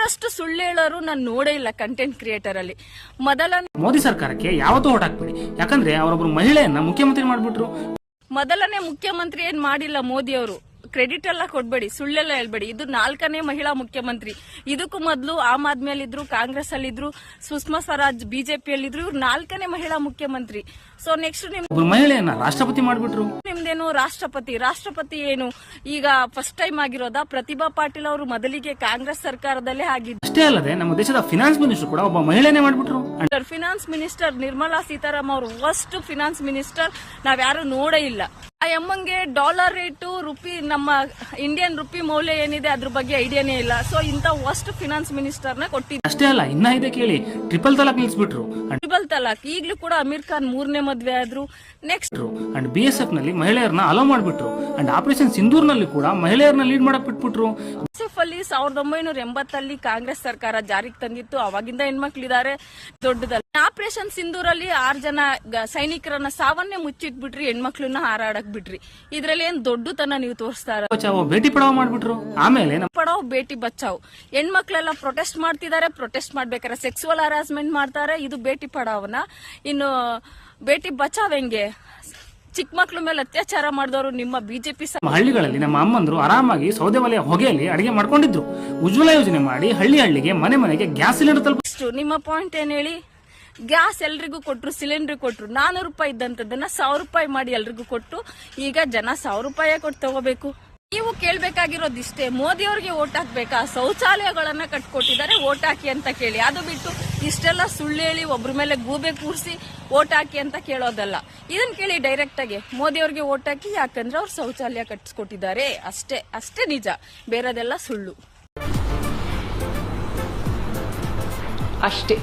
ಅಷ್ಟು ಸುಳ್ಳು ಹೇಳೋರು ನಾನು ನೋಡೇ ಇಲ್ಲ ಕಂಟೆಂಟ್ ಕ್ರಿಯೇಟರ್ ಅಲ್ಲಿ. ಮೋದಿ ಸರ್ಕಾರಕ್ಕೆ ಯಾವತ್ತೂ ಓಟ್ ಹಾಕ್ಬೇಡಿ, ಯಾಕಂದ್ರೆ ಅವರೊಬ್ರು ಮಹಿಳೆಯನ್ನ ಮುಖ್ಯಮಂತ್ರಿ ಮಾಡ್ಬಿಟ್ರು. ಮೊದಲನೇ ಮುಖ್ಯಮಂತ್ರಿ ಏನ್ ಮಾಡಿಲ್ಲ ಮೋದಿ ಅವರು. ಕ್ರೆಡಿಟ್ ಎಲ್ಲ ಕೊಡ್ಬೇಡಿ, ಸುಳ್ಳೆಲ್ಲ ಹೇಳ್ಬೇಡಿ. ಇದು 4ನೇ ಮಹಿಳಾ ಮುಖ್ಯಮಂತ್ರಿ. ಇದಕ್ಕೂ ಮೊದಲು ಆಮ್ ಆದ್ಮೇಲೆ ಇದ್ರು, ಕಾಂಗ್ರೆಸ್ ಅಲ್ಲಿ ಇದ್ರು, ಸುಷ್ಮಾ ಸ್ವರಾಜ್ ಬಿಜೆಪಿಯಲ್ಲಿ ಇದ್ರು. ಇವ್ರು 4ನೇ ಮಹಿಳಾ ಮುಖ್ಯಮಂತ್ರಿ. ಸೊ ನೆಕ್ಸ್ಟ್ ಮಹಿಳೆಯನ್ನ ರಾಷ್ಟ್ರಪತಿ ಮಾಡ್ಬಿಟ್ರು. ನಿಮ್ದೇನು ರಾಷ್ಟ್ರಪತಿ ಏನು ಈಗ ಫಸ್ಟ್ ಟೈಮ್ ಆಗಿರೋದಾ? ಪ್ರತಿಭಾ ಪಾಟೀಲ್ ಅವರು ಮೊದಲಿಗೆ ಕಾಂಗ್ರೆಸ್ ಸರ್ಕಾರದಲ್ಲೇ ಆಗಿದ್ರು. ಅಷ್ಟೇ ಅಲ್ಲದೆ ನಮ್ಮ ದೇಶದ ಫಿನಾನ್ಸ್ ಮಿನಿಸ್ಟರ್ ಕೂಡ ಒಬ್ಬ ಮಹಿಳೆನೇ ಮಾಡ್ಬಿಟ್ರು. ಫಿನಾನ್ಸ್ ಮಿನಿಸ್ಟರ್ ನಿರ್ಮಲಾ ಸೀತಾರಾಮನ್ ಅವರು ಫಸ್ಟ್ ಫಿನಾನ್ಸ್ ಮಿನಿಸ್ಟರ್ ನಾವ್ಯಾರು ನೋಡೇ ಇಲ್ಲ. ಆ ಎಮ್ಮಂಗೆ ಡಾಲರ್ ರೇಟು, ರುಪಿ, ನಮ್ಮ ಇಂಡಿಯನ್ ರುಪಿ ಮೌಲ್ಯ ಏನಿದೆ ಅದ್ರ ಬಗ್ಗೆ ಐಡಿಯಾನೇ ಇಲ್ಲ. ಸೊ ಇಂತ ಫಸ್ಟ್ ಫಿನಾನ್ಸ್ ಮಿನಿಸ್ಟರ್ ನ ಕೊಟ್ಟಿದ್ರು. ಅಷ್ಟೇ ಅಲ್ಲ, ಇನ್ನ ಇದೆ ಕೇಳಿ, ಟ್ರಿಪಲ್ ತಲಾಕ್ ನಿಲ್ಸ್ಬಿಟ್ರು. ಟ್ರಿಪಲ್ ತಲಾಕ್ ಈಗಲೂ ಕೂಡ ಅಮೀರ್ ಖಾನ್ 3ನೇ ಮದ್ವೆ ಆದ್ರು. ನೆಕ್ಸ್ಟ್ ಅಂಡ್ BSF ನಲ್ಲಿ ಮಹಿಳೆಯರನ್ನ ಅಲೋ ಮಾಡ್ಬಿಟ್ರು. ಅಂಡ್ ಆಪರೇಷನ್ ಸಿಂಧೂರ್ ನಲ್ಲಿ ಕೂಡ ಮಹಿಳೆಯರನ್ನ ಲೀಡ್ ಮಾಡಕ್ ಬಿಟ್ಬಿಟ್ರು. BSF ಅಲ್ಲಿ 1980 ಕಾಂಗ್ರೆಸ್ ಸರ್ಕಾರ ಜಾರಿಗೆ ತಂದಿತ್ತು. ಅವಾಗಿಂದ ಹೆಣ್ಮಕ್ಳಿದ್ದಾರೆ ದೊಡ್ಡದಲ್ಲ. ಆಪರೇಷನ್ ಸಿಂಧೂರ್ ಅಲ್ಲಿ 6 ಜನ ಸೈನಿಕರನ್ನ ಸಾವನ್ನೇ ಮುಚ್ಚಿಟ್ಬಿಟ್ರಿ, ಹೆಣ್ಮಕ್ಳನ್ನ ಹಾರಾಡಕ್ ಬಿಟ್ರಿ. ಇದ್ರಲ್ಲಿ ಏನ್ ದೊಡ್ಡತನ ನೀವು ತೋರಿಸ್ತಾ ಇರೋದು? ಬೇಟಿ ಪಡಾವ್ ಮಾಡ್ಬಿಟ್ರು. ಆಮೇಲೆ ಪಡಾವ್ ಬೇಟಿ ಬಚಾವ್, ಹೆಣ್ಮಕ್ಳೆಲ್ಲ ಪ್ರೊಟೆಸ್ಟ್ ಮಾಡ್ತಿದ್ದಾರೆ. ಪ್ರೊಟೆಸ್ಟ್ ಮಾಡ್ಬೇಕಾದ್ರೆ ಸೆಕ್ಸುವಲ್ ಹರಾಸ್ಮೆಂಟ್ ಮಾಡ್ತಾರೆ. ಇದು ಬೇಟಿ ಪಡಾವ್ನ. ಇನ್ನು ಬೇಟಿ ಬಚಾವ್ ಹೆಂಗೆ? ಚಿಕ್ಕ ಮಕ್ಳ ಮೇಲೆ ಅತ್ಯಾಚಾರ ಮಾಡಿದವರು ನಿಮ್ಮ ಬಿಜೆಪಿ. ಹಳ್ಳಿಗಳಲ್ಲಿ ನಮ್ಮ ಅಮ್ಮಂದ್ರು ಆರಾಮಾಗಿ ಸೌದೆ ಒಲೆಯ ಹೊಗೆಯಲ್ಲಿ ಅಡಿಗೆ ಮಾಡ್ಕೊಂಡಿದ್ರು. ಉಜ್ವಲ ಯೋಜನೆ ಮಾಡಿ ಹಳ್ಳಿಗೆ ಮನೆಗೆ ಗ್ಯಾಸ್ ಸಿಲಿಂಡರ್ ತಲುಪಿಸ್ತು. ನಿಮ್ಮ ಪಾಯಿಂಟ್ ಏನ್ ಹೇಳಿ? ಗ್ಯಾಸ್ ಎಲ್ರಿಗೂ ಕೊಟ್ರು, ಸಿಲಿಂಡರ್ ಕೊಟ್ರು. 400 ರೂಪಾಯಿ ಇದ್ದಂತದನ್ನ 1000 ರೂಪಾಯಿ ಮಾಡಿ ಎಲ್ರಿಗೂ ಕೊಟ್ಟು ಈಗ ಜನ 1000 ರೂಪಾಯಿ ಕೊಟ್ಟು ತಗೋಬೇಕು. ನೀವು ಕೇಳ್ಬೇಕಾಗಿರೋದಿಷ್ಟೇ, ಮೋದಿ ಅವ್ರಿಗೆ ಓಟ್ ಹಾಕ್ಬೇಕಾ? ಶೌಚಾಲಯಗಳನ್ನ ಕಟ್ಕೊಟ್ಟಿದ್ದಾರೆ, ಓಟ್ ಹಾಕಿ ಅಂತ ಕೇಳಿ. ಅದು ಬಿಟ್ಟು ಇಷ್ಟೆಲ್ಲ ಸುಳ್ಳು ಹೇಳಿ ಒಬ್ರ ಮೇಲೆ ಗೂಬೆ ಕೂರಿಸಿ ಓಟ್ ಹಾಕಿ ಅಂತ ಕೇಳೋದಲ್ಲ. ಇದನ್ನ ಕೇಳಿ ಡೈರೆಕ್ಟ್ ಆಗಿ ಮೋದಿ ಅವ್ರಿಗೆ ಓಟ್ ಹಾಕಿ, ಯಾಕಂದ್ರೆ ಅವ್ರು ಶೌಚಾಲಯ ಕಟ್ಸ್ಕೊಟ್ಟಿದ್ದಾರೆ. ಅಷ್ಟೇ ನಿಜ, ಬೇರೆದೆಲ್ಲ ಸುಳ್ಳು ಅಷ್ಟೇ.